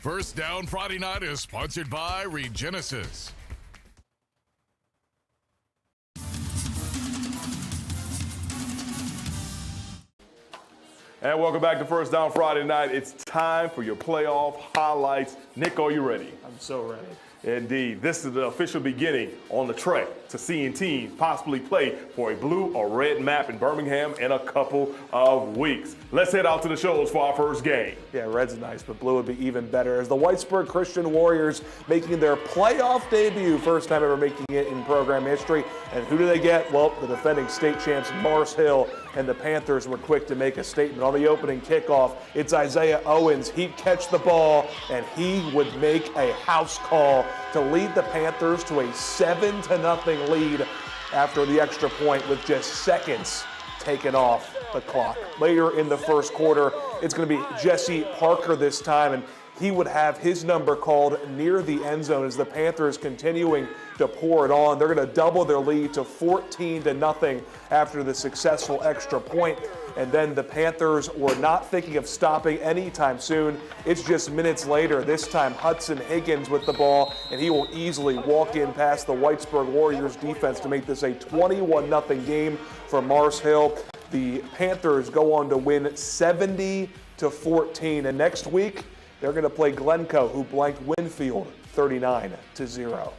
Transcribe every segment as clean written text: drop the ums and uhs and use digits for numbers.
First Down Friday Night is sponsored by Regenesis. And welcome back to First Down Friday Night. It's time for your playoff highlights. Nick, are you ready? I'm so ready. Indeed. This is the official beginning on the trek to seeing teams possibly play for a blue or red map in Birmingham in a couple of weeks. Let's head out to the Shoals for our first game. Yeah, red's nice, but blue would be even better. As the Whitesburg Christian Warriors making their playoff debut, first time ever making it in program history. And who do they get? Well, the defending state champs Mars Hill, and the Panthers were quick to make a statement. On the opening kickoff, it's Isaiah Owens. He'd catch the ball, and he would make a house call to lead the Panthers to a 7-0 lead after the extra point with just seconds taken off the clock. Later in the first quarter, it's going to be Jesse Parker this time, and he would have his number called near the end zone as the Panthers continuing to pour it on. They're going to double their lead to 14-0 after the successful extra point. And then the Panthers were not thinking of stopping anytime soon. It's just minutes later, this time Hudson Higgins with the ball, and he will easily walk in past the Whitesburg Warriors defense to make this a 21-0 game for Mars Hill. The Panthers go on to win 70-14, and next week they're going to play Glencoe, who blanked Winfield 39-0.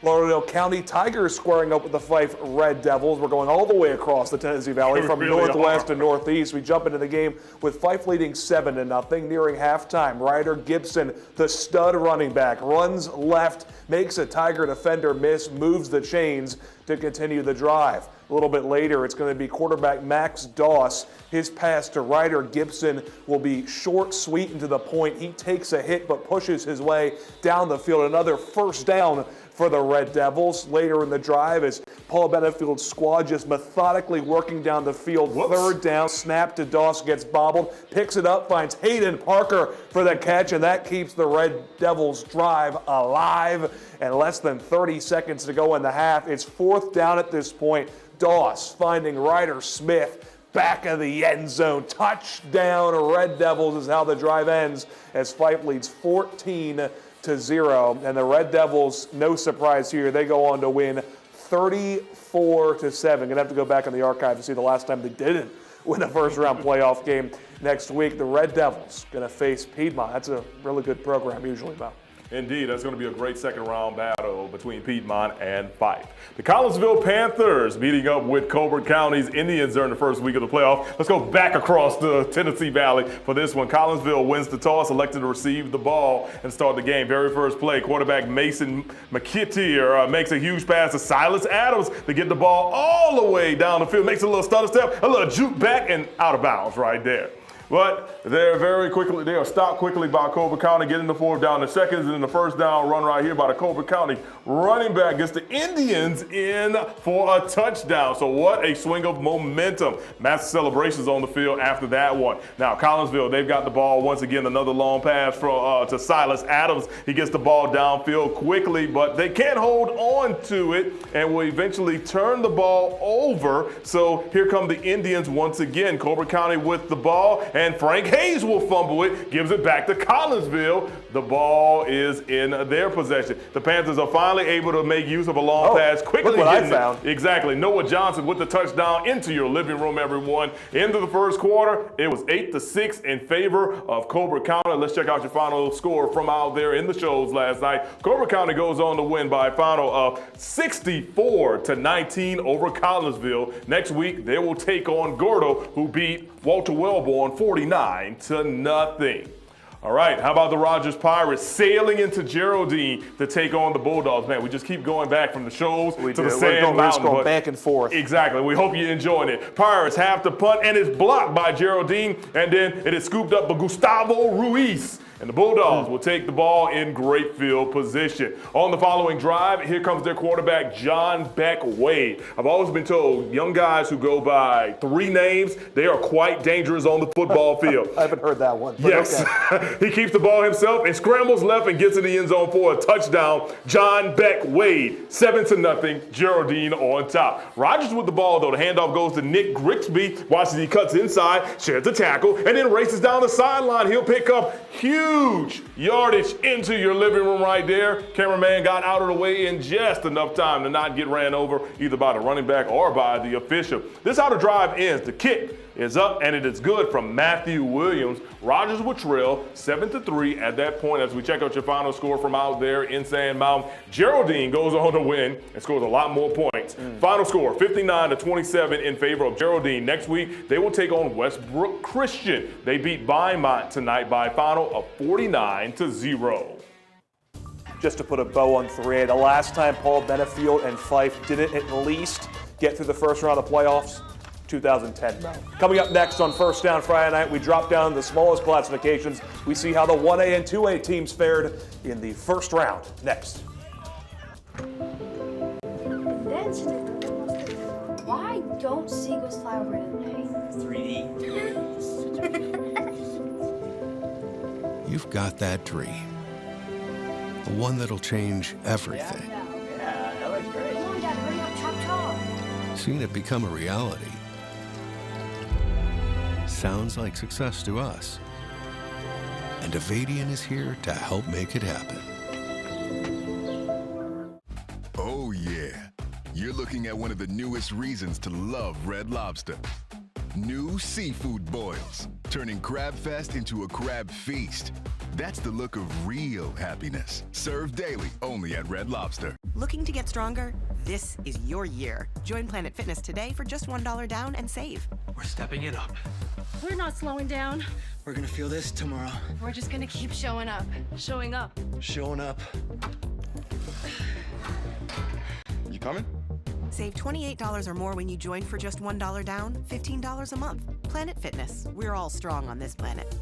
Lauderdale County Tigers squaring up with the Fyffe Red Devils. We're going all the way across the Tennessee Valley from northwest to northeast. We jump into the game with Fyffe leading 7-0, nearing halftime. Ryder Gibson, the stud running back, runs left, makes a Tiger defender miss, moves the chains to continue the drive. A little bit later, it's going to be quarterback Max Doss. His pass to Ryder Gibson will be short, sweet, and to the point. He takes a hit but pushes his way down the field. Another first down for the Red Devils. Later in the drive, as Paul Benefield's squad just methodically working down the field. Third down, snap to Doss, gets bobbled, picks it up, finds Hayden Parker for the catch, and that keeps the Red Devils' drive alive. And less than 30 seconds to go in the half. It's fourth down at this point. Doss finding Ryder Smith back of the end zone. Touchdown, Red Devils is how the drive ends as Fyffe leads 14-0. And the Red Devils, no surprise here, they go on to win 34-7. Gonna have to go back in the archive to see the last time they didn't win a first-round playoff game. Next week, the Red Devils gonna face Piedmont. That's a really good program usually, Bob. Indeed, that's going to be a great second-round battle between Piedmont and Fyffe. The Collinsville Panthers meeting up with Colbert County's Indians during the first week of the playoff. Let's go back across the Tennessee Valley for this one. Collinsville wins the toss, elected to receive the ball and start the game. Very first play, quarterback Mason McKittier makes a huge pass to Silas Adams to get the ball all the way down the field. Makes a little stutter step, a little juke back, and out of bounds right there. But they are stopped quickly by Colbert County, getting the fourth down in seconds, and then the first down run right here by the Colbert County running back gets the Indians in for a touchdown. So what a swing of momentum. Massive celebrations on the field after that one. Now Collinsville, they've got the ball once again, another long pass to Silas Adams. He gets the ball downfield quickly, but they can't hold on to it and will eventually turn the ball over. So here come the Indians once again. Colbert County with the ball. And Frank Hayes will fumble it, gives it back to Collinsville. The ball is in their possession. The Panthers are finally able to make use of a long pass quickly. Look what I found. Exactly. Noah Johnson with the touchdown into your living room, everyone. Into the first quarter, it was 8-6 in favor of Colbert County. Let's check out your final score from out there in the Shoals last night. Colbert County goes on to win by a final of 64-19 over Collinsville. Next week, they will take on Gordo, who beat Walter Wellborn 49-0. All right, how about the Rogers Pirates sailing into Geraldine to take on the Bulldogs? Man, we just keep going back from the Shoals to the Sand Mountain. We're going back and forth. Exactly. We hope you're enjoying it. Pirates have to punt, and it's blocked by Geraldine, and then it is scooped up by Gustavo Ruiz. And the Bulldogs will take the ball in great field position. On the following drive, here comes their quarterback, John Beck Wade. I've always been told young guys who go by 3 names, they are quite dangerous on the football field. I haven't heard that one. Yes. Okay. He keeps the ball himself and scrambles left and gets in the end zone for a touchdown. John Beck Wade, 7-0, Geraldine on top. Rogers with the ball, though. The handoff goes to Nick Grigsby. Watches he cuts inside, shares the tackle, and then races down the sideline. He'll pick up huge Huge yardage into your living room right there. Cameraman got out of the way in just enough time to not get ran over either by the running back or by the official. This is how the drive ends. The kick is up and it is good from Matthew Williams. Rogers would trail 7-3 at that point as we check out your final score from out there in Sand Mountain. Geraldine goes on to win and scores a lot more points. Final score 59-27 in favor of Geraldine. Next week, they will take on Westbrook Christian. They beat Beaumont tonight by a final of 49-0. Just to put a bow on 3A, the last time Paul Benefield and Fyffe didn't at least get through the first round of the playoffs, 2010. Coming up next on First Down Friday night, we drop down to the smallest classifications. We see how the 1A and 2A teams fared in the first round. Next. Why don't seagulls fly over today? 3D. You've got that dream. The one that'll change everything. Yeah, that looks great. Come on, Dad, hurry up, chop chop. Seeing it become a reality sounds like success to us. And Avadian is here to help make it happen. Oh yeah, you're looking at one of the newest reasons to love Red Lobster. New seafood boils, turning Crab Fest into a crab feast. That's the look of real happiness. Served daily only at Red Lobster. Looking to get stronger? This is your year. Join Planet Fitness today for just $1 down and save. We're stepping it up. We're not slowing down. We're gonna feel this tomorrow. We're just gonna keep showing up. Showing up. Showing up. You coming? Save $28 or more when you join for just $1 down, $15 a month. Planet Fitness. We're all strong on this planet.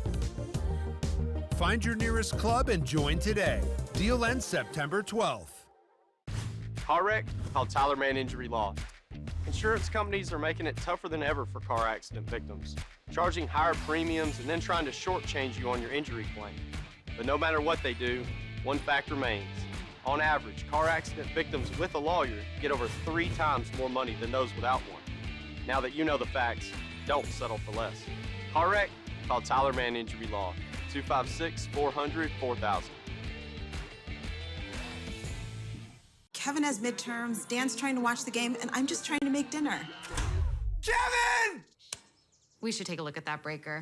Find your nearest club and join today. Deal ends September 12th. Car wreck? Call Tyler Man Injury Law. Insurance companies are making it tougher than ever for car accident victims, charging higher premiums and then trying to shortchange you on your injury claim. But no matter what they do, one fact remains. On average, car accident victims with a lawyer get over 3 times more money than those without one. Now that you know the facts, don't settle for less. Car wreck? Call Tyler Man Injury Law. 256-400-4000. Kevin has midterms, Dan's trying to watch the game, and I'm just trying to make dinner. Kevin! We should take a look at that breaker.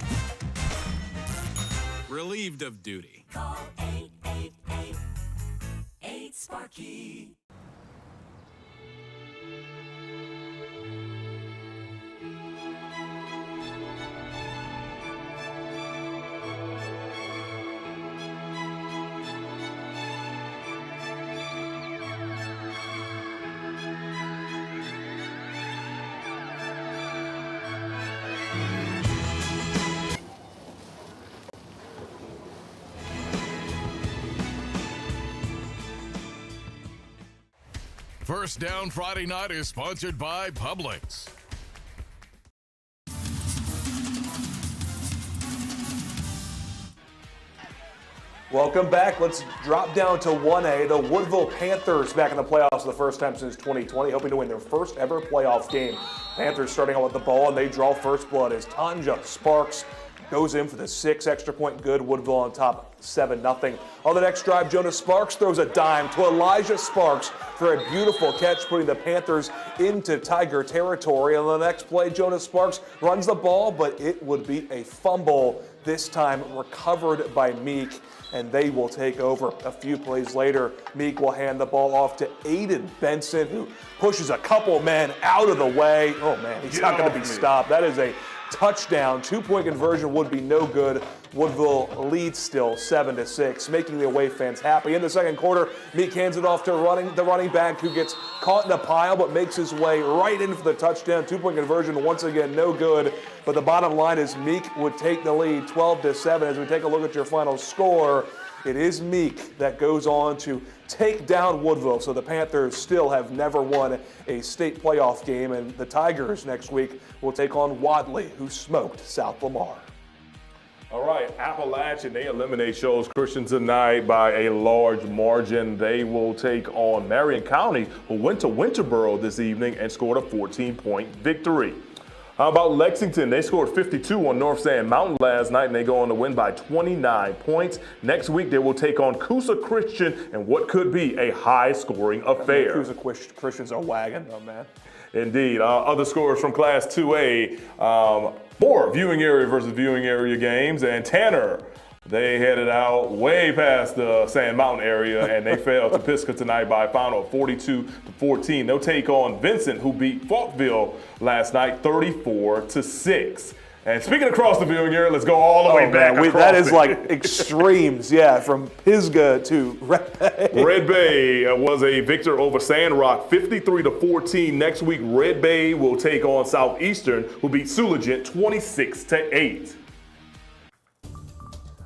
Relieved of duty. Call 888-8-SPARKY. First Down Friday night is sponsored by Publix. Welcome back. Let's drop down to 1A. The Woodville Panthers back in the playoffs for the first time since 2020, hoping to win their first ever playoff game. Panthers starting out with the ball, and they draw first blood as Tanja Sparks goes in for the 6 extra point good. Woodville on top 7-0. On the next drive, Jonas Sparks throws a dime to Elijah Sparks for a beautiful catch, putting the Panthers into Tiger territory. On the next play, Jonas Sparks runs the ball, but it would be a fumble, this time recovered by Meek, and they will take over. A few plays later, Meek will hand the ball off to Aiden Benson, who pushes a couple men out of the way. Oh man, he's not going to be stopped. That is a touchdown. 2-point conversion would be no good. Woodville leads still 7-6, making the away fans happy. In the second quarter, Meek hands it off to the running back, who gets caught in a pile but makes his way right in for the touchdown. 2-point conversion, once again, no good. But the bottom line is Meek would take the lead 12-7. As we take a look at your final score, it is Meek that goes on to take down Woodville. So the Panthers still have never won a state playoff game, and the Tigers next week will take on Wadley, who smoked South Lamar. All right, Appalachian, they eliminate Shoals Christian tonight by a large margin. They will take on Marion County, who went to Winterboro this evening and scored a 14-point victory. How about Lexington? They scored 52 on North Sand Mountain last night, and they go on to win by 29 points. Next week, they will take on Coosa Christian in what could be a high-scoring affair. Coosa Christian's a wagon, oh man. Indeed. Other scores from Class 2A, more viewing area versus viewing area games, and Tanner, they headed out way past the Sand Mountain area, and they fell to Pisgah tonight by a final of 42-14. They'll take on Vincent, who beat Faultville last night 34-6. And speaking across the viewing area, let's go all the way back across that is like extremes, yeah, from Pisgah to Red Bay. Red Bay was a victor over Sand Rock, 53-14. Next week, Red Bay will take on Southeastern, who beat Sulligent 26-8.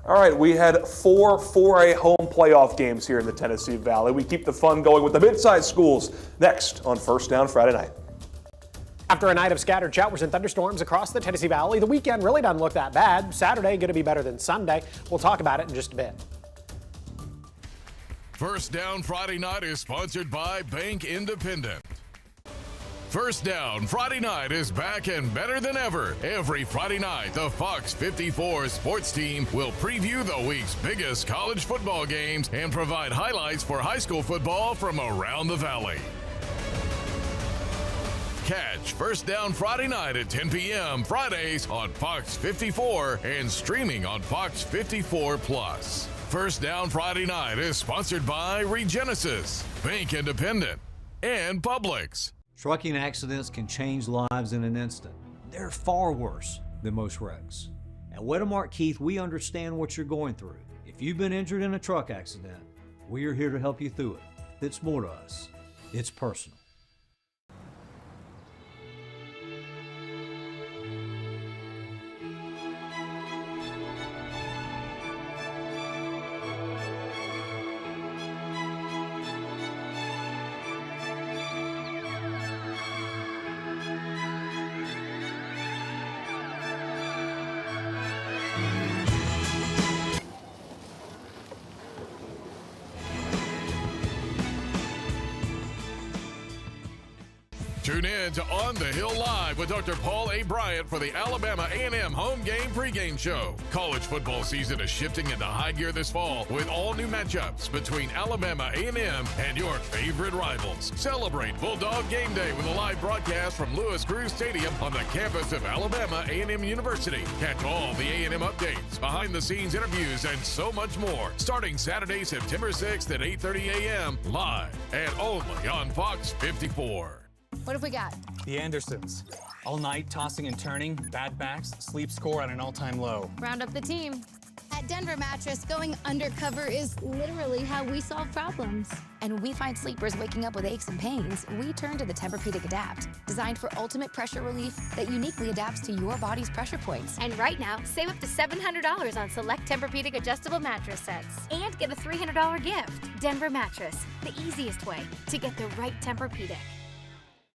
All right, we had 4 4A home playoff games here in the Tennessee Valley. We keep the fun going with the mid-sized schools next on First Down Friday night. After a night of scattered showers and thunderstorms across the Tennessee Valley, the weekend really doesn't look that bad. Saturday going to be better than Sunday. We'll talk about it in just a bit. First Down Friday night is sponsored by Bank Independent. First Down Friday night is back and better than ever. Every Friday night, the FOX54 sports team will preview the week's biggest college football games and provide highlights for high school football from around the valley. Catch First Down Friday night at 10 p.m. Fridays on Fox 54 and streaming on Fox 54 Plus. First Down Friday night is sponsored by Regenesis, Bank Independent, and Publix. Trucking accidents can change lives in an instant. They're far worse than most wrecks. At Wedemark Keith, we understand what you're going through. If you've been injured in a truck accident, we are here to help you through it. It's more to us. It's personal. Tune in to On the Hill Live with Dr. Paul A. Bryant for the Alabama A&M home game pregame show. College football season is shifting into high gear this fall with all new matchups between Alabama A&M and your favorite rivals. Celebrate Bulldog Game Day with a live broadcast from Lewis Cruz Stadium on the campus of Alabama A&M University. Catch all the A&M updates, behind-the-scenes interviews, and so much more starting Saturday, September 6th at 8:30 a.m. live and only on Fox 54. What have we got? The Andersons. All night tossing and turning, bad backs, sleep score at an all-time low. Round up the team. At Denver Mattress, going undercover is literally how we solve problems. And when we find sleepers waking up with aches and pains, we turn to the Tempur-Pedic Adapt, designed for ultimate pressure relief that uniquely adapts to your body's pressure points. And right now, save up to $700 on select Tempur-Pedic adjustable mattress sets. And get a $300 gift. Denver Mattress, the easiest way to get the right Tempur-Pedic.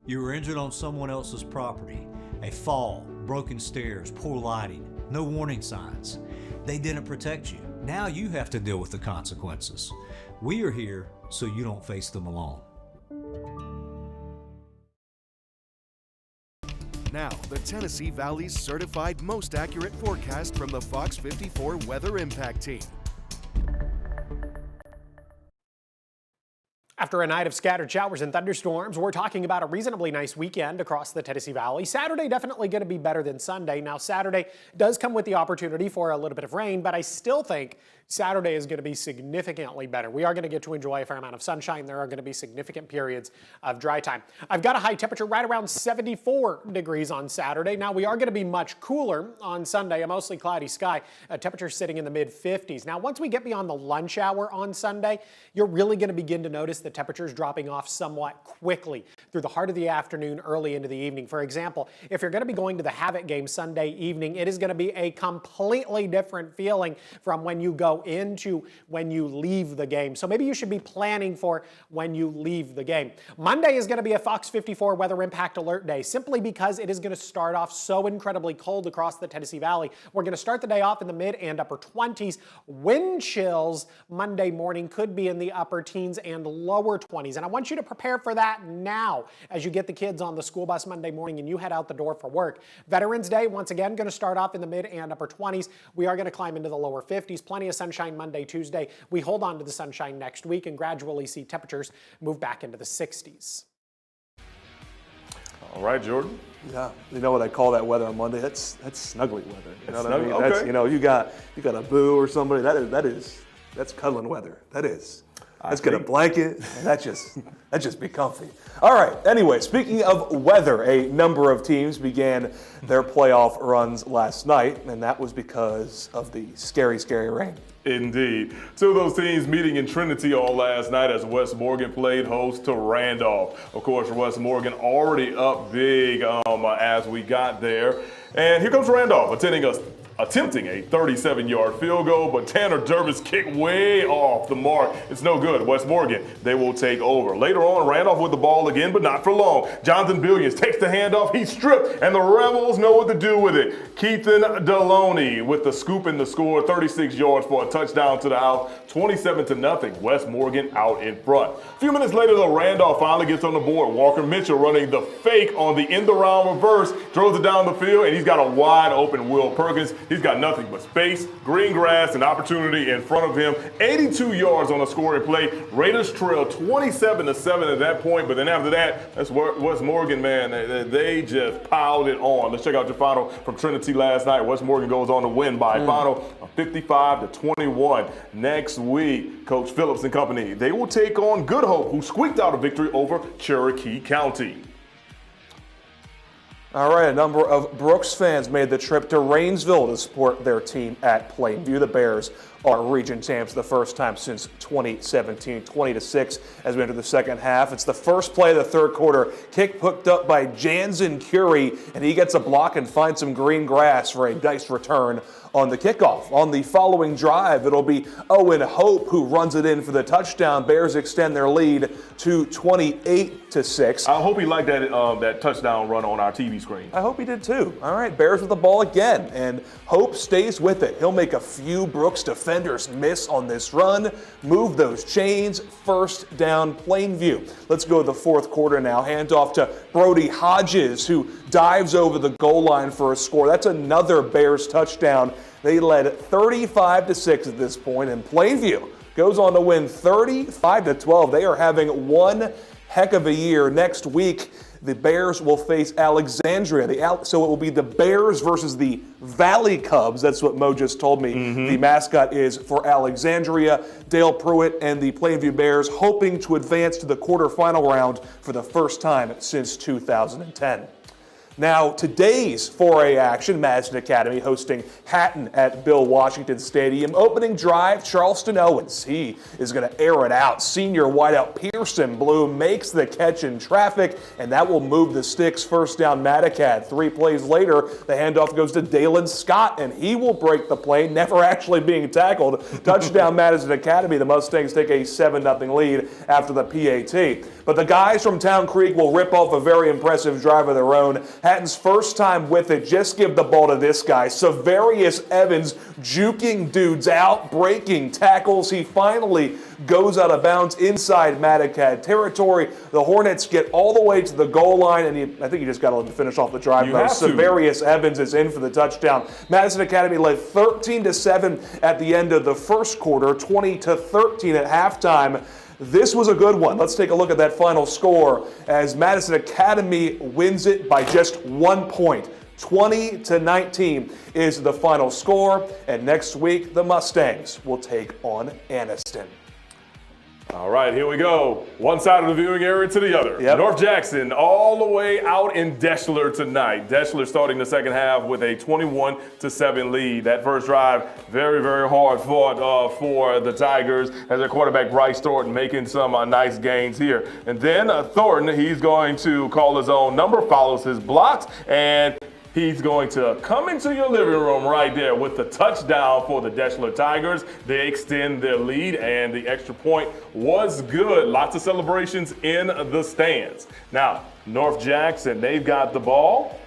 You were injured on someone else's property. A fall, broken stairs, poor lighting, no warning signs. They didn't protect you. Now you have to deal with the consequences. We are here so you don't face them alone. Now, the Tennessee Valley's certified most accurate forecast from the Fox 54 Weather Impact Team. After a night of scattered showers and thunderstorms, we're talking about a reasonably nice weekend across the Tennessee Valley. Saturday definitely going to be better than Sunday. Now, Saturday does come with the opportunity for a little bit of rain, but I still think Saturday is going to be significantly better. We are going to get to enjoy a fair amount of sunshine. There are going to be significant periods of dry time. I've got a high temperature right around 74 degrees on Saturday. Now, we are going to be much cooler on Sunday, a mostly cloudy sky, a temperature sitting in the mid-50s. Now, once we get beyond the lunch hour on Sunday, you're really going to begin to notice the temperatures dropping off somewhat quickly through the heart of the afternoon, early into the evening. For example, if you're going to be going to the Havoc game Sunday evening, it is going to be a completely different feeling from when you go into when you leave the game. So maybe you should be planning for when you leave the game. Monday is going to be a Fox 54 weather impact alert day, simply because it is going to start off so incredibly cold across the Tennessee Valley. We're going to start the day off in the mid and upper 20s. Wind chills Monday morning could be in the upper teens and low lower 20s. And I want you to prepare for that now as you get the kids on the school bus Monday morning and you head out the door for work. Veterans Day, once again, going to start off in the mid and upper 20s. We are going to climb into the lower 50s. Plenty of sunshine Monday, Tuesday. We hold on to the sunshine next week and gradually see temperatures move back into the 60s. All right, Jordan. Yeah, you know what I call that weather on Monday? That's snuggly weather. You know what I mean? Okay. That's, you got a boo or somebody. That's cuddling weather. Let's get a blanket, and that just be comfy. All right, anyway, speaking of weather, a number of teams began their playoff runs last night, and that was because of the scary, scary rain. Indeed. Two of those teams meeting in Trinity all last night as West Morgan played host to Randolph. Of course, West Morgan already up big as we got there. And here comes Randolph attempting a 37-yard field goal, but Tanner Durbin's kick way off the mark. It's no good. West Morgan, they will take over. Later on, Randolph with the ball again, but not for long. Jonathan Billions takes the handoff. He's stripped, and the Rebels know what to do with it. Keithan Deloney with the scoop in the score, 36 yards for a touchdown to the house, 27-0. West Morgan out in front. A few minutes later, though, Randolph finally gets on the board. Walker Mitchell running the fake on the end-around reverse, throws it down the field, and he's got a wide-open Will Perkins. He's got nothing but space, green grass, and opportunity in front of him. 82 yards on a scoring play. Raiders trail 27-7 at that point, but then after that, that's West Morgan, man. They just piled it on. Let's check out your final from Trinity last night. West Morgan goes on to win by a final of 55-21. Next week, Coach Phillips and company, they will take on Good Hope, who squeaked out a victory over Cherokee County. All right, a number of Brooks fans made the trip to Rainsville to support their team at Plainview. The Bears are region champs the first time since 2017, 20-6 as we enter the second half. It's the first play of the third quarter. Kick hooked up by Jansen Curie, and he gets a block and finds some green grass for a diced return on the kickoff. On the following drive, it'll be Owen Hope who runs it in for the touchdown. Bears extend their lead to 28-6. I hope he liked that touchdown run on our TV screen. I hope he did too. All right, Bears with the ball again, and Hope stays with it. He'll make a few Brooks defenders miss on this run, move those chains. First down, Plainview. Let's go to the fourth quarter now. Handoff to Brody Hodges, who dives over the goal line for a score. That's another Bears touchdown. They led 35-6 at this point, and Plainview goes on to win 35-12. They are having one heck of a year. Next week, the Bears will face Alexandria. So it will be the Bears versus the Valley Cubs. That's what Mo just told me. The mascot is for Alexandria. Dale Pruitt and the Plainview Bears hoping to advance to the quarterfinal round for the first time since 2010. Now, today's 4A action, Madison Academy hosting Hatton at Bill Washington Stadium. Opening drive, Charleston Owens. He is going to air it out. Senior wideout Pearson Bloom makes the catch in traffic, and that will move the sticks. First down, Madacad. 3 plays later, the handoff goes to Dalen Scott, and he will break the play, never actually being tackled. Touchdown, Madison Academy. The Mustangs take a 7-0 lead after the PAT. But the guys from Town Creek will rip off a very impressive drive of their own. Hatton's first time with it. Just give the ball to this guy. Severius Evans juking dudes out, breaking tackles. He finally goes out of bounds inside Madacad territory. The Hornets get all the way to the goal line, and I think you just got to let him finish off the drive. Severius Evans is in for the touchdown. Madison Academy led 13-7 at the end of the first quarter, 20-13 at halftime. This was a good one. Let's take a look at that final score as Madison Academy wins it by just 1 point. 20-19 is the final score, and next week the Mustangs will take on Anniston. All right, here we go. One side of the viewing area to the other. North Jackson all the way out in Deshler tonight. Deshler starting the second half with a 21-7 lead. That first drive, very, very hard fought for the Tigers as their quarterback Bryce Thornton making some nice gains here. And then Thornton, he's going to call his own number, follows his blocks, and he's going to come into your living room right there with the touchdown for the Deshler Tigers. They extend their lead, and the extra point was good. Lots of celebrations in the stands. Now, North Jackson, they've got the ball,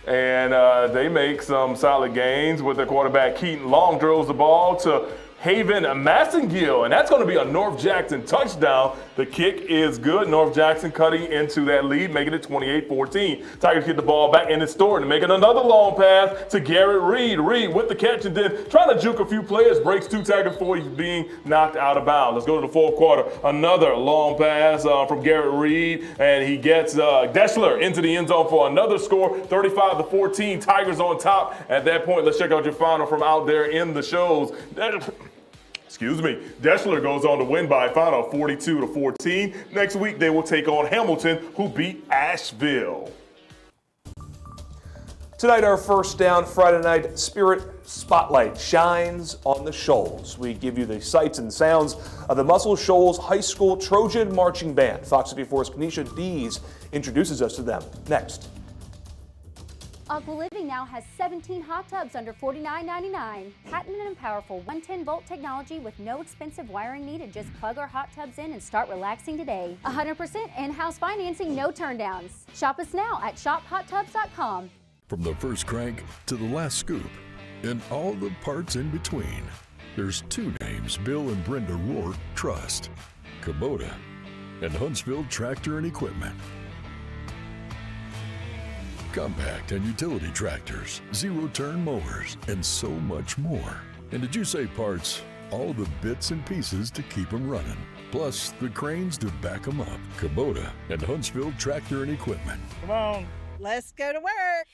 and they make some solid gains with their quarterback Keaton Long throws the ball to Haven Massengill, and that's going to be a North Jackson touchdown. The kick is good. North Jackson cutting into that lead, making it 28-14. Tigers get the ball back in the store and making another long pass to Garrett Reed. Reed with the catch and then trying to juke a few players, breaks 2 tackles before he's being knocked out of bounds. Let's go to the fourth quarter. Another long pass from Garrett Reed, and he gets Deshler into the end zone for another score, 35-14. Tigers on top. At that point, let's check out your final from out there in the Shoals. Excuse me. Deshler goes on to win by a final 42-14. Next week, they will take on Hamilton, who beat Asheville. Tonight, our first down Friday night Spirit Spotlight shines on the Shoals. We give you the sights and sounds of the Muscle Shoals High School Trojan Marching Band. Fox 54's Kanisha Dees introduces us to them. Next. Aqua Living now has 17 hot tubs under $49.99. Patented and powerful 110-volt technology with no expensive wiring needed. Just plug our hot tubs in and start relaxing today. 100% in-house financing, no turndowns. Shop us now at shophottubs.com. From the first crank to the last scoop and all the parts in between, there's 2 names Bill and Brenda Rourke trust: Kubota and Huntsville Tractor and Equipment. Compact and utility tractors, zero-turn mowers, and so much more. And did you say parts? All the bits and pieces to keep them running. Plus the cranes to back them up. Kubota and Huntsville Tractor and Equipment. Come on, let's go to work.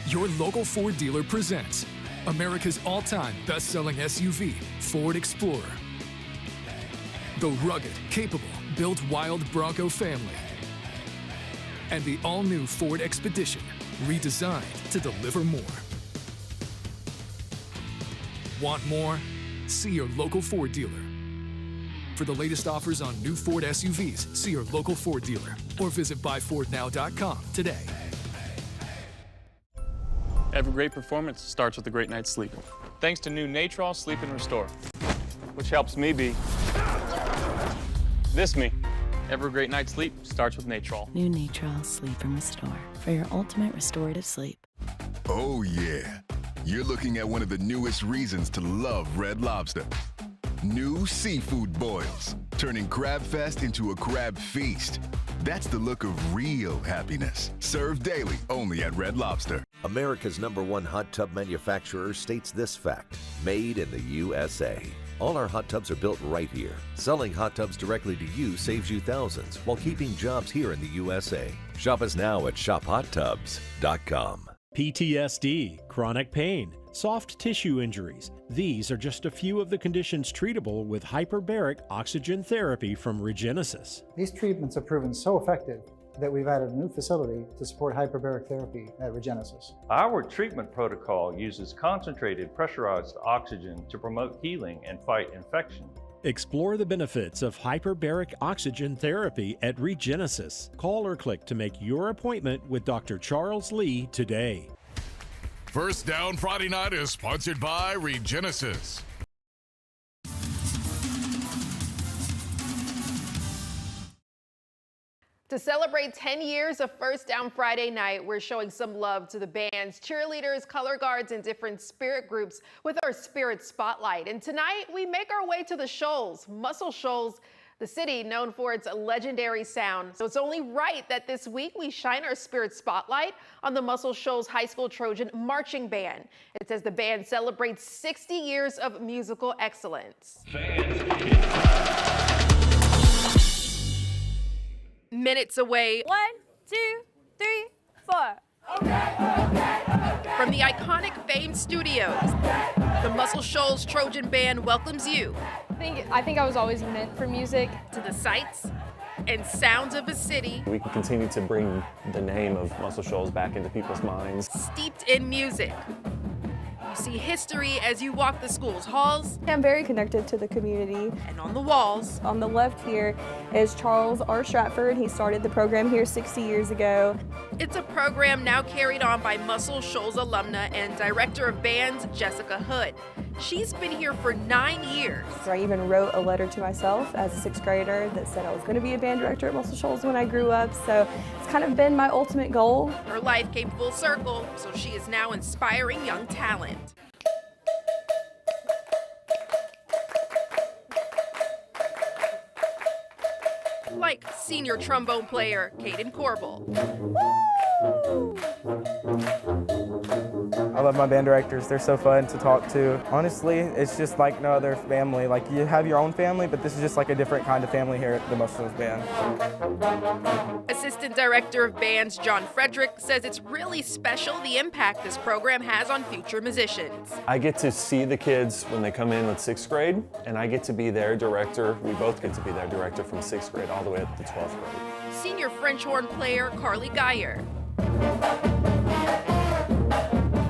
Your local Ford dealer presents America's all-time best-selling SUV, Ford Explorer. The rugged, capable, built wild Bronco family. And the all-new Ford Expedition, redesigned to deliver more. Want more? See your local Ford dealer. For the latest offers on new Ford SUVs, see your local Ford dealer or visit buyfordnow.com today. Every great performance starts with a great night's sleep. Thanks to new Natrol Sleep and Restore, which helps me be this me. Every great night's sleep starts with Natrol. New Natrol Sleep and Restore for your ultimate restorative sleep. Oh yeah, you're looking at one of the newest reasons to love Red Lobster. New seafood boils, turning Crab Fest into a crab feast. That's the look of real happiness. Served daily only at Red Lobster. America's #1 hot tub manufacturer states this fact: made in the USA. All our hot tubs are built right here. Selling hot tubs directly to you saves you thousands while keeping jobs here in the USA. Shop us now at shophottubs.com. PTSD, chronic pain, soft tissue injuries. These are just a few of the conditions treatable with hyperbaric oxygen therapy from Regenesis. These treatments have proven so effective that we've added a new facility to support hyperbaric therapy at Regenesis. Our treatment protocol uses concentrated pressurized oxygen to promote healing and fight infection. Explore the benefits of hyperbaric oxygen therapy at Regenesis. Call or click to make your appointment with Dr. Charles Lee today. First Down Friday Night is sponsored by Regenesis. To celebrate 10 years of First Down Friday Night, we're showing some love to the bands, cheerleaders, color guards, and different spirit groups with our Spirit Spotlight. And tonight, we make our way to the Shoals, Muscle Shoals, the city known for its legendary sound. So it's only right that this week we shine our Spirit Spotlight on the Muscle Shoals High School Trojan Marching Band. It says the band celebrates 60 years of musical excellence. Minutes away. 1, 2, 3, 4. From the iconic Fame Studios, the Muscle Shoals Trojan Band welcomes you. I think I was always meant for music. To the sights and sounds of a city. We can continue to bring the name of Muscle Shoals back into people's minds. Steeped in music. You see history as you walk the school's halls. I'm very connected to the community. And on the walls. On the left here is Charles R. Stratford. He started the program here 60 years ago. It's a program now carried on by Muscle Shoals alumna and director of bands, Jessica Hood. She's been here for 9 years. So I even wrote a letter to myself as a 6th grader that said I was going to be a band director at Muscle Shoals when I grew up. So it's kind of been my ultimate goal. Her life came full circle, so she is now inspiring young talent. like senior trombone player Caden Corbel. I love my band directors. They're so fun to talk to. Honestly, it's just like no other family. Like, you have your own family, but this is just like a different kind of family here at the Muscle Shoals Band. Assistant Director of Bands John Frederick says it's really special the impact this program has on future musicians. I get to see the kids when they come in with 6th grade, and I get to be their director. We both get to be their director from 6th grade all the way up to 12th grade. Senior French horn player Carly Geyer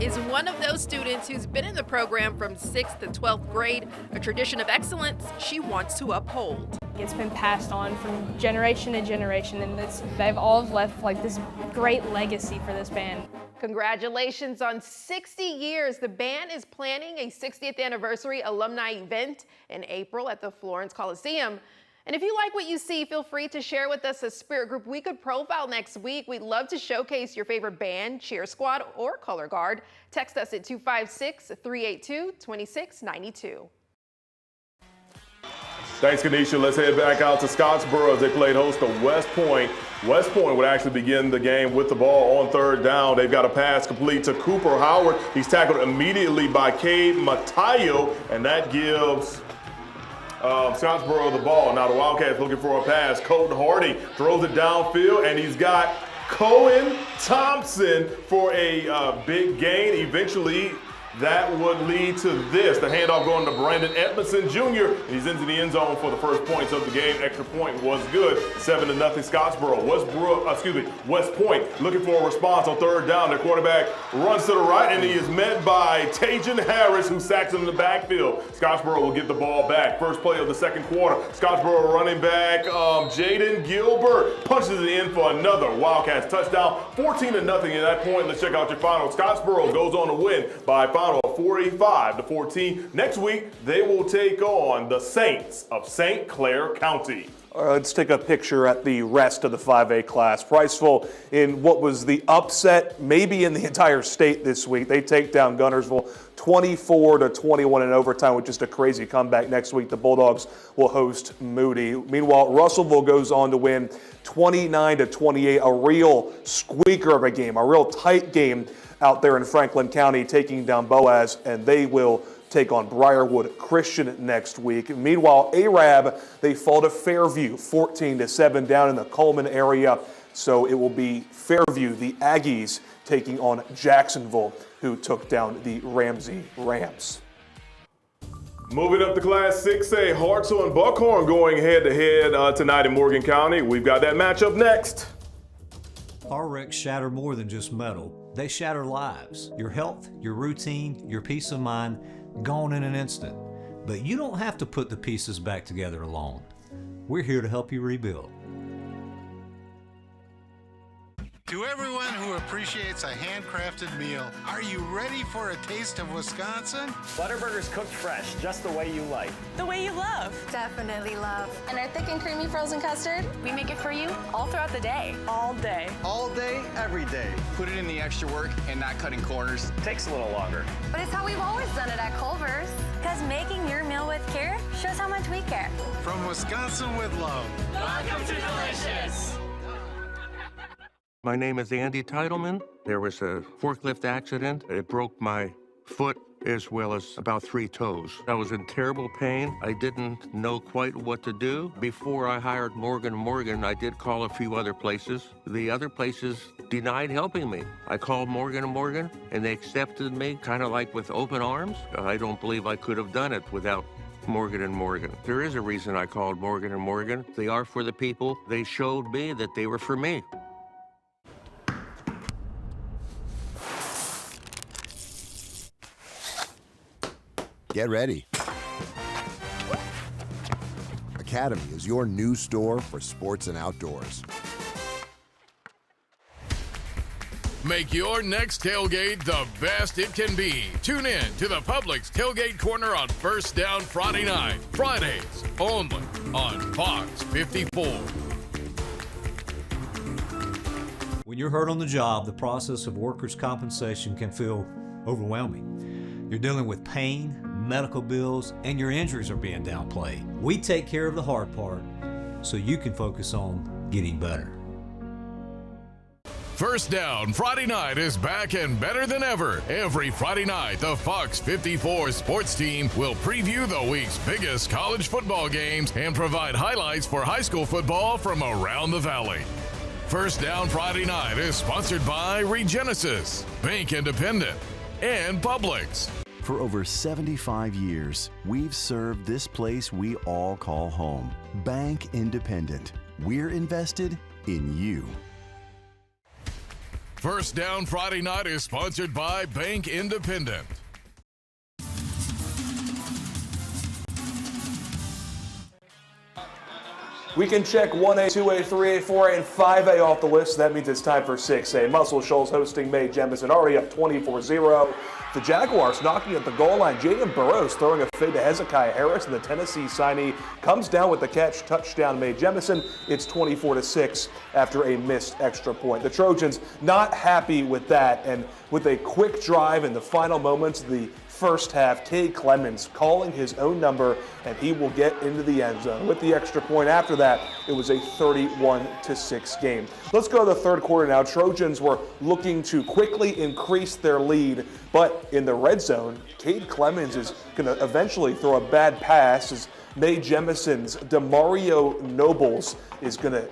is one of those students who's been in the program from 6th to 12th grade, a tradition of excellence she wants to uphold. It's been passed on from generation to generation, and they've all left like this great legacy for this band. Congratulations on 60 years. The band is planning a 60th anniversary alumni event in April at the Florence Coliseum. And if you like what you see, feel free to share with us a spirit group we could profile next week. We'd love to showcase your favorite band, cheer squad, or color guard. Text us at 256-382-2692. Thanks, Kanisha. Let's head back out to Scottsboro as they played host to West Point. West Point would actually begin the game with the ball on 3rd down. They've got a pass complete to Cooper Howard. He's tackled immediately by Cade Matayo, and that gives Scottsboro the ball. Now the Wildcats looking for a pass. Colton Hardy throws it downfield, and he's got Cohen Thompson for a big gain. Eventually, that would lead to this. The handoff going to Brandon Edmondson Jr. He's into the end zone for the first points of the game. Extra point was good. 7-0 Scottsboro. West Point looking for a response on 3rd down. Their quarterback runs to the right, and he is met by Tajan Harris, who sacks him in the backfield. Scottsboro will get the ball back. First play of the second quarter. Scottsboro running back Jaden Gilbert punches it in for another Wildcats touchdown. 14-0 at that point. Let's check out your final. Scottsboro goes on to win by final 45-14. Next week, they will take on the Saints of St. Clair County. All right, let's take a picture at the rest of the 5A class. Priceville, in what was the upset maybe in the entire state this week, they take down Guntersville 24-21 in overtime, which is a crazy comeback. Next week, the Bulldogs will host Moody. Meanwhile, Russellville goes on to win 29-28, a real squeaker of a game, a real tight game out there in Franklin County, taking down Boaz, and they will take on Briarwood Christian next week. Meanwhile, Arab, they fall to Fairview 14-7 down in the Coleman area. So it will be Fairview, the Aggies, taking on Jacksonville, who took down the Ramsey Rams. Moving up to Class 6A, Hartselle and Buckhorn going head-to-head tonight in Morgan County. We've got that matchup next. Our wrecks shatter more than just metal. They shatter lives. Your health, your routine, your peace of mind, gone in an instant. But you don't have to put the pieces back together alone. We're here to help you rebuild. To everyone who appreciates a handcrafted meal, are you ready for a taste of Wisconsin? Butterburger's cooked fresh, just the way you like. The way you love. Definitely love. And our thick and creamy frozen custard, we make it for you all throughout the day. All day. All day, every day. Put it in the extra work and not cutting corners. Takes a little longer. But it's how we've always done it at Culver's. Because making your meal with care shows how much we care. From Wisconsin with love. Welcome to Delicious. My name is Andy Titleman. There was a forklift accident. It broke my foot as well as about 3 toes. I was in terrible pain. I didn't know quite what to do. Before I hired Morgan & Morgan, I did call a few other places. The other places denied helping me. I called Morgan & Morgan, and they accepted me kind of like with open arms. I don't believe I could have done it without Morgan & Morgan. There is a reason I called Morgan & Morgan. They are for the people. They showed me that they were for me. Get ready. Academy is your new store for sports and outdoors. Make your next tailgate the best it can be. Tune in to the Publix Tailgate Corner on First Down Friday night. Fridays only on FOX54. When you're hurt on the job, the process of workers' compensation can feel overwhelming. You're dealing with pain, medical bills, and your injuries are being downplayed. We take care of the hard part. so you can focus on getting better. First Down Friday Night is back and better than ever. Every Friday night, the FOX54 sports team will preview the week's biggest college football games and provide highlights for high school football from around the valley. First Down Friday Night is sponsored by Regenesis, Bank Independent, and Publix. For over 75 years, we've served this place we all call home. Bank Independent. We're invested in you. First Down Friday Night is sponsored by Bank Independent. We can check 1A, 2A, 3A, 4A, and 5A off the list. That means it's time for 6A. Muscle Shoals hosting May Jemison, already up 24-0. The Jaguars knocking at the goal line. Jaden Burrows throwing a fade to Hezekiah Harris, and the Tennessee signee comes down with the catch. Touchdown May Jemison. It's 24-6 after a missed extra point. The Trojans not happy with that, and with a quick drive in the final moments of the first half, Cade Clemens calling his own number, and he will get into the end zone. With the extra point after that, it was a 31-6 game. Let's go to the third quarter now. Trojans were looking to quickly increase their lead, but in the red zone, Cade Clemens is going to eventually throw a bad pass as May Jemison's Demario Nobles is going to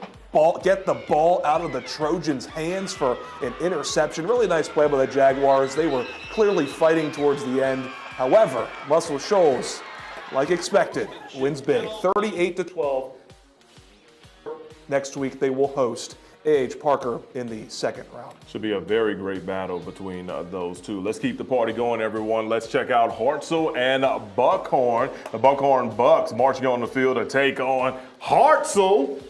get the ball out of the Trojans' hands for an interception. Really nice play by the Jaguars. They were clearly fighting towards the end. However, Muscle Shoals, like expected, wins big, 38-12. Next week, they will host A.H. Parker in the second round. Should be a very great battle between those two. Let's keep the party going, everyone. Let's check out Hartselle and Buckhorn. The Buckhorn Bucks marching on the field to take on Hartselle.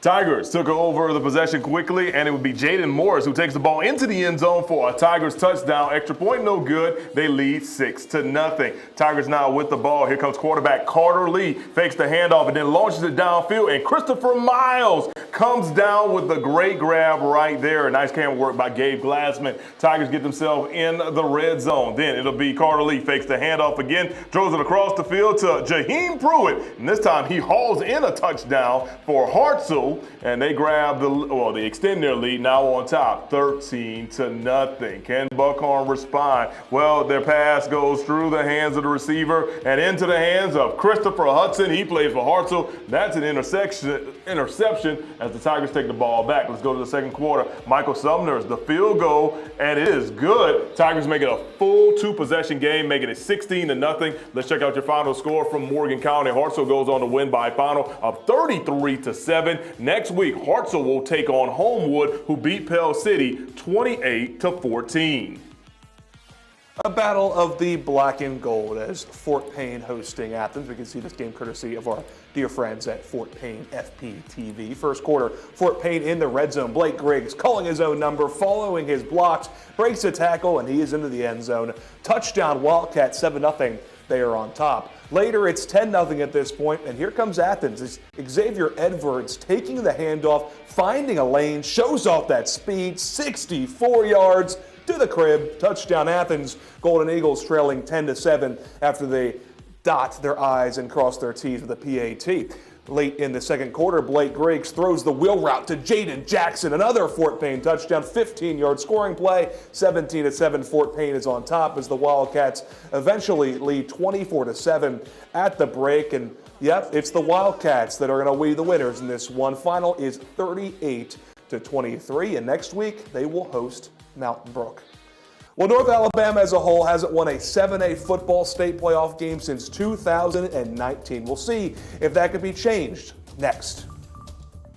Tigers took over the possession quickly, and it would be Jaden Morris who takes the ball into the end zone for a Tigers touchdown. Extra point, no good. They lead 6-0. Tigers now with the ball. Here comes quarterback Carter Lee, fakes the handoff and then launches it downfield, and Christopher Miles comes down with the great grab right there. Nice camera work by Gabe Glassman. Tigers get themselves in the red zone. Then it'll be Carter Lee, fakes the handoff again, throws it across the field to Jaheim Pruitt, and this time he hauls in a touchdown for Hartselle. And they grab they extend their lead, now on top, 13-0. Can Buckhorn respond? Well, their pass goes through the hands of the receiver and into the hands of Christopher Hudson. He plays for Hartselle. That's an interception as the Tigers take the ball back. Let's go to the second quarter. Michael Sumner's the field goal, and it is good. Tigers make it a full two-possession game, making it 16-0. Let's check out your final score from Morgan County. Hartselle goes on to win by a final of 33-7. Next week, Hartselle will take on Homewood, who beat Pell City 28-14. A battle of the black and gold as Fort Payne hosting Athens. We can see this game courtesy of our dear friends at Fort Payne FPTV. First quarter, Fort Payne in the red zone. Blake Griggs calling his own number, following his blocks, breaks a tackle, and he is into the end zone. Touchdown Wildcats, 7-0. They are on top. Later, it's 10-0 at this point, and here comes Athens. It's Xavier Edwards taking the handoff, finding a lane, shows off that speed, 64 yards to the crib. Touchdown Athens. Golden Eagles trailing 10-7 after they dot their I's and cross their T's with a PAT. Late in the second quarter, Blake Griggs throws the wheel route to Jaden Jackson. Another Fort Payne touchdown, 15-yard scoring play. 17-7, Fort Payne is on top as the Wildcats eventually lead 24-7 at the break. And yep, it's the Wildcats that are going to be the winners in this one. Final is 38-23, and next week they will host Mountain Brook. Well, North Alabama as a whole hasn't won a 7A football state playoff game since 2019. We'll see if that could be changed next.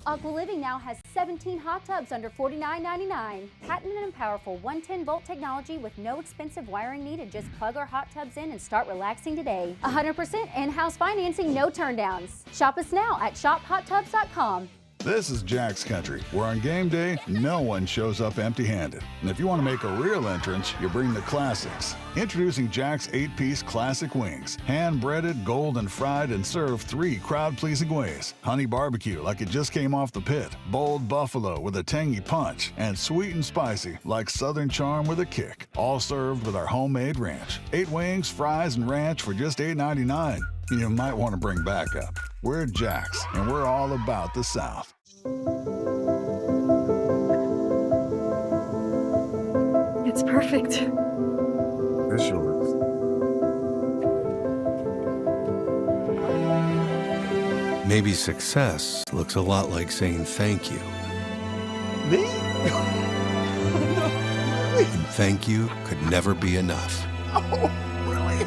Aqua Living now has 17 hot tubs under $49.99. Patented and powerful 110-volt technology with no expensive wiring needed. Just plug our hot tubs in and start relaxing today. 100% in-house financing, no turndowns. Shop us now at shophottubs.com. This is Jack's Country, where on game day, no one shows up empty-handed. And if you want to make a real entrance, you bring the classics. Introducing Jack's 8-piece classic wings. Hand-breaded, golden fried, and served 3 crowd-pleasing ways. Honey barbecue, like it just came off the pit. Bold buffalo with a tangy punch. And sweet and spicy, like Southern charm with a kick. All served with our homemade ranch. 8 wings, fries, and ranch for just $8.99. You might want to bring backup. We're Jax, and we're all about the South. It's perfect. It's yours. Maybe success looks a lot like saying thank you. Me? And thank you could never be enough. Oh, really?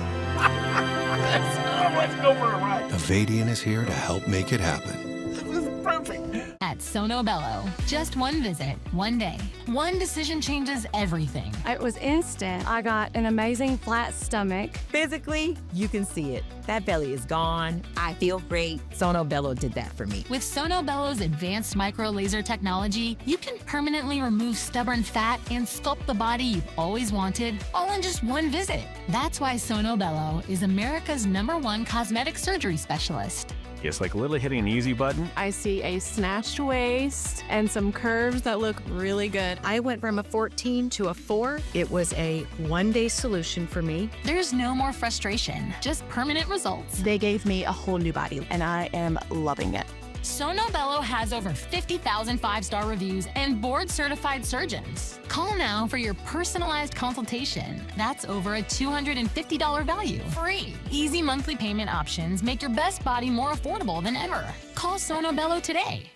Let's go for a ride. Avadian is here to help make it happen. This is perfect. At Sono Bello, just one visit, one day, one decision changes everything. It was instant. I got an amazing flat stomach. Physically, you can see it. That belly is gone. I feel great. Sono Bello did that for me. With Sono Bello's advanced micro laser technology, you can permanently remove stubborn fat and sculpt the body you've always wanted, all in just one visit. That's why Sono Bello is America's #1 cosmetic surgery specialist. It's like literally hitting an easy button. I see a snatched waist and some curves that look really good. I went from a 14 to a 4. It was a one-day solution for me. There's no more frustration, just permanent results. They gave me a whole new body, and I am loving it. Sono Bello has over 50,000 5-star reviews and board-certified surgeons. Call now for your personalized consultation. That's over a $250 value. Free. Easy monthly payment options make your best body more affordable than ever. Call Sono Bello today.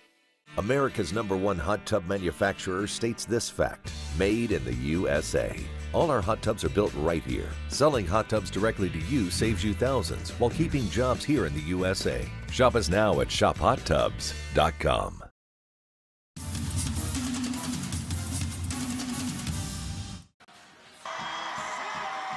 America's #1 hot tub manufacturer states this fact: made in the USA. All our hot tubs are built right here. Selling hot tubs directly to you saves you thousands while keeping jobs here in the USA. Shop us now at shophottubs.com.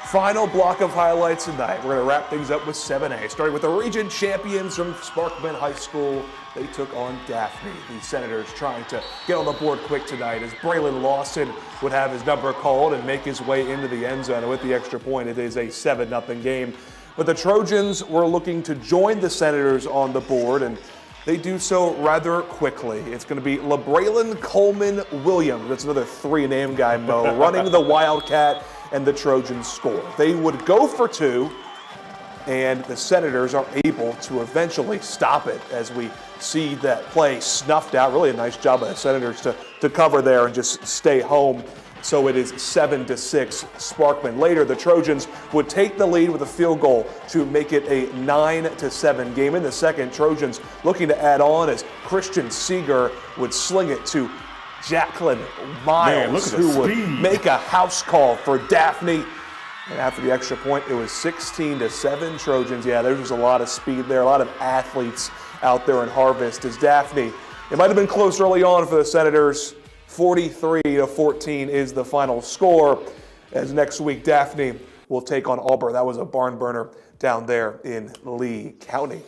Final block of highlights tonight. We're going to wrap things up with 7A, starting with the region champions from Sparkman High School. They took on Daphne. The Senators trying to get on the board quick tonight as Braylon Lawson would have his number called and make his way into the end zone. And with the extra point, it is a 7-0 game. But the Trojans were looking to join the Senators on the board, and they do so rather quickly. It's going to be LeBraylon Coleman Williams. That's another 3-name guy, Mo, running the Wildcat, and the Trojans score. They would go for 2, and the Senators are able to eventually stop it as we see that play snuffed out. Really a nice job by the Senators to cover there and just stay home. So it is 7-6 Sparkman. Later, the Trojans would take the lead with a field goal to make it a 9-7 game. In the second, Trojans looking to add on as Christian Seeger would sling it to Jacqueline Miles, who would make a house call for Daphne. And after the extra point, it was 16-7 Trojans. Yeah, there's just a lot of speed there, a lot of athletes out there in Harvest. As Daphne, it might have been close early on for the Senators. 43-14 is the final score. As next week, Daphne will take on Auburn. That was a barn burner down there in Lee County.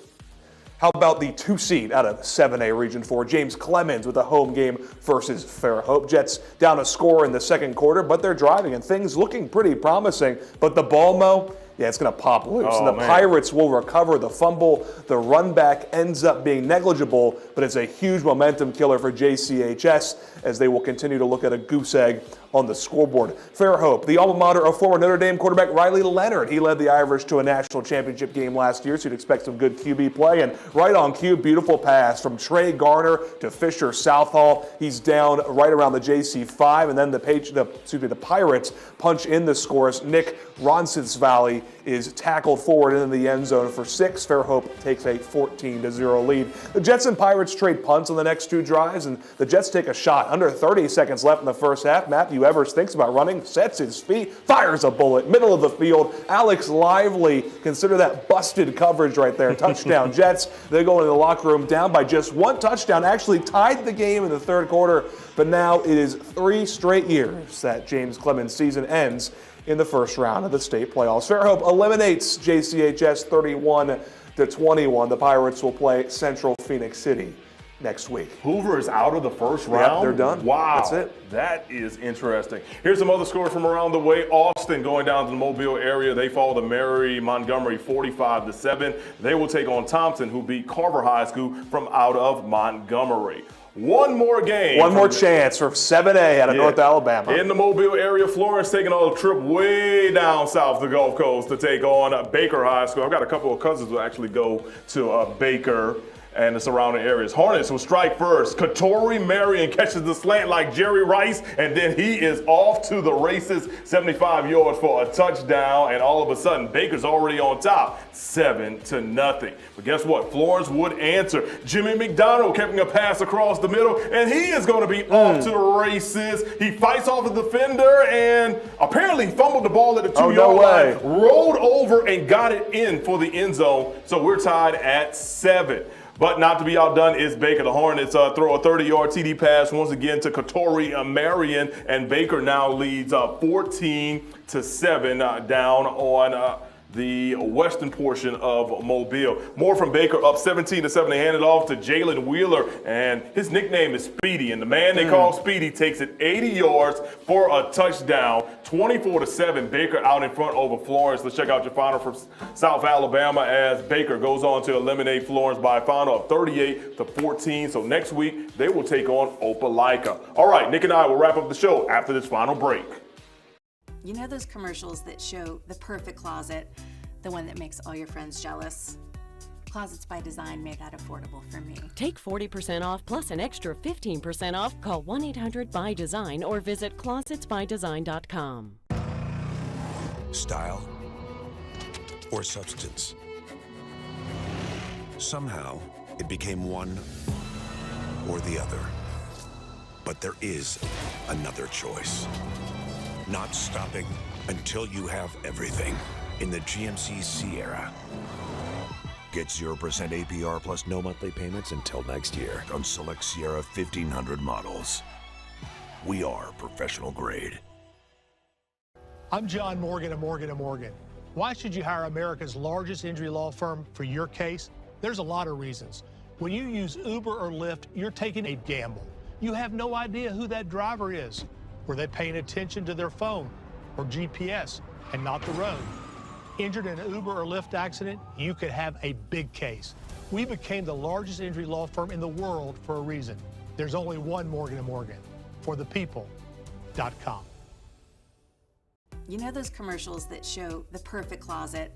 How about the 2 seed out of 7A Region 4? James Clemens with a home game versus Fairhope. Jets down a score in the second quarter, but they're driving and things looking pretty promising. But the ball, Mo, yeah, it's going to pop loose. And the Pirates will recover the fumble. The run back ends up being negligible, but it's a huge momentum killer for JCHS as they will continue to look at a goose egg on the scoreboard. Fairhope, the alma mater of former Notre Dame quarterback Riley Leonard. He led the Irish to a national championship game last year, so you'd expect some good QB play. And right on cue, beautiful pass from Trey Garner to Fisher Southall. He's down right around the JC5, and then the Pirates punch in the scores. Nick Roncesvalles is tackled forward into the end zone for 6. Fairhope takes a 14-0 lead. The Jets and Pirates trade punts on the next 2 drives, and the Jets take a shot. Under 30 seconds left in the first half. Matthew Evers thinks about running, sets his feet, fires a bullet, middle of the field. Alex Lively, consider that busted coverage right there. Touchdown Jets. They go into the locker room down by just 1 touchdown. Actually tied the game in the third quarter, but now it is 3 straight years that James Clemens' season ends in the first round of the state playoffs. Fairhope eliminates JCHS 31-21. The Pirates will play Central Phoenix City next week. Hoover is out of the first round? Yep, they're done. Wow. That's it. That is interesting. Here's some other scores from around the way. Austin going down to the Mobile area. They fall to Mary Montgomery 45-7. They will take on Thompson, who beat Carver High School from out of Montgomery. One more game. One more chance for 7A out of North Alabama. In the Mobile area, Florence taking on a trip way down south the Gulf Coast to take on Baker High School. I've got a couple of cousins who actually go to Baker and the surrounding areas. Hornets will strike first. Katori Marion catches the slant like Jerry Rice, and then he is off to the races, 75 yards for a touchdown, and all of a sudden, Baker's already on top, 7-0. But guess what? Florence would answer. Jimmy McDonald keeping a pass across the middle, and he is going to be off to the races. He fights off a defender and apparently fumbled the ball at the 2-yard line, rolled over and got it in for the end zone. So we're tied at 7. But not to be outdone is Baker. The Hornets throw a 30-yard TD pass once again to Katori Marion, and Baker now leads 14-7 down on the western portion of Mobile. More from Baker, up 17-7. They hand it off to Jalen Wheeler, and his nickname is Speedy. And the man they call Speedy takes it 80 yards for a touchdown. 24-7. Baker out in front over Florence. Let's check out your final from South Alabama as Baker goes on to eliminate Florence by a final of 38-14. So next week they will take on Opelika. All right, Nick and I will wrap up the show after this final break. You know those commercials that show the perfect closet, the one that makes all your friends jealous? Closets by Design made that affordable for me. Take 40% off plus an extra 15% off. Call 1-800-BY-DESIGN or visit closetsbydesign.com. Style or substance? Somehow, it became one or the other. But there is another choice. Not stopping until you have everything in the GMC Sierra. Get 0% APR plus no monthly payments until next year on select Sierra 1500 models. We are professional grade. I'm John Morgan of Morgan & Morgan. Why should you hire America's largest injury law firm for your case? There's a lot of reasons. When you use Uber or Lyft, you're taking a gamble. You have no idea who that driver is. Were they paying attention to their phone or GPS and not the road? Injured in an Uber or Lyft accident, you could have a big case. We became the largest injury law firm in the world for a reason. There's only one Morgan & Morgan. ForThePeople.com. You know those commercials that show the perfect closet,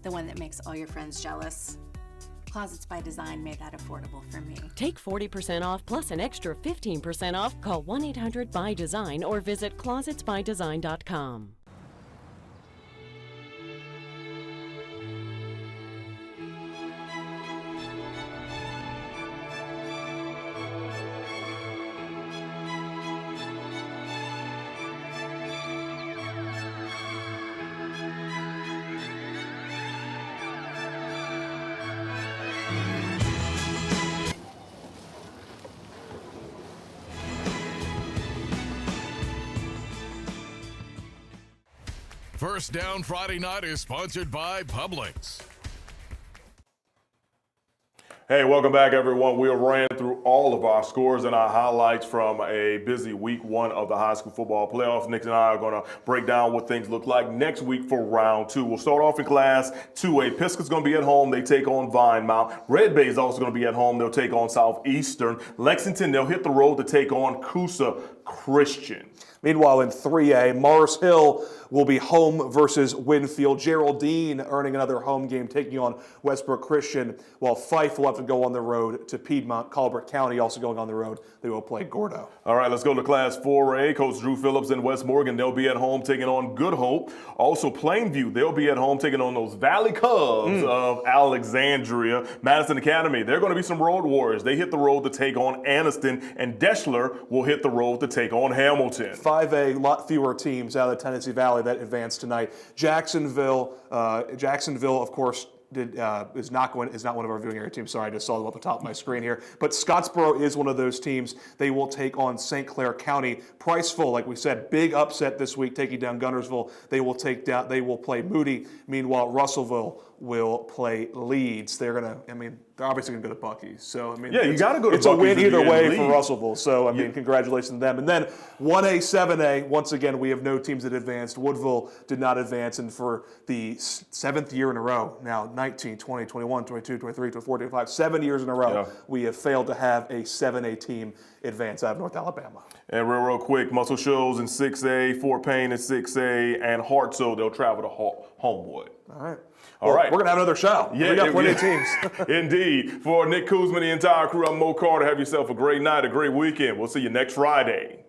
the one that makes all your friends jealous? Closets by Design made that affordable for me. Take 40% off plus an extra 15% off. Call 1-800-BY-DESIGN or visit closetsbydesign.com. First Down Friday Night is sponsored by Publix. Hey, welcome back, everyone. We ran through all of our scores and our highlights from a busy week 1 of the high school football playoffs. Nick and I are going to break down what things look like next week for round 2. We'll start off in Class 2A. Pisgah's going to be at home. They take on Vinemount. Red Bay is also going to be at home. They'll take on Southeastern. Lexington, they'll hit the road to take on Coosa Christian. Meanwhile, in 3A, Mars Hill will be home versus Winfield. Geraldine earning another home game, taking on Westbrook Christian, while Fyffe will have to go on the road to Piedmont. Colbert County also going on the road. They will play Gordo. All right, let's go to Class 4A. Coach Drew Phillips and West Morgan, they'll be at home taking on Good Hope. Also, Plainview, they'll be at home taking on those Valley Cubs of Alexandria. Madison Academy, they're going to be some road warriors. They hit the road to take on Anniston, and Deshler will hit the road to take on Hamilton. 5A, a lot fewer teams out of the Tennessee Valley that advanced tonight. Jacksonville, of course, is not one of our viewing area teams. Sorry, I just saw them at the top of my screen here. But Scottsboro is one of those teams. They will take on St. Clair County. Priceville, like we said, big upset this week, taking down Guntersville. They will play Moody. Meanwhile, Russellville will play Leeds. They're obviously going to go to Buc-ee's. So, yeah, you got to go to Buc-ee's. It's a win either way Leeds for Russellville. So, congratulations to them. And then 1A, 7A, once again, we have no teams that advanced. Woodville did not advance. And for the 7th year in a row, now 19, 20, 21, 22, 23, 24, 25, 7 years in a row, we have failed to have a 7A team advance out of North Alabama. And real quick, Muscle Shoals in 6A, Fort Payne in 6A, and Hartselle, they'll travel to Homewood. All right. All right. We're going to have another show. Yeah, we got plenty of teams. Indeed. For Nick Kuzma, the entire crew, I'm Mo Carter. Have yourself a great night, a great weekend. We'll see you next Friday.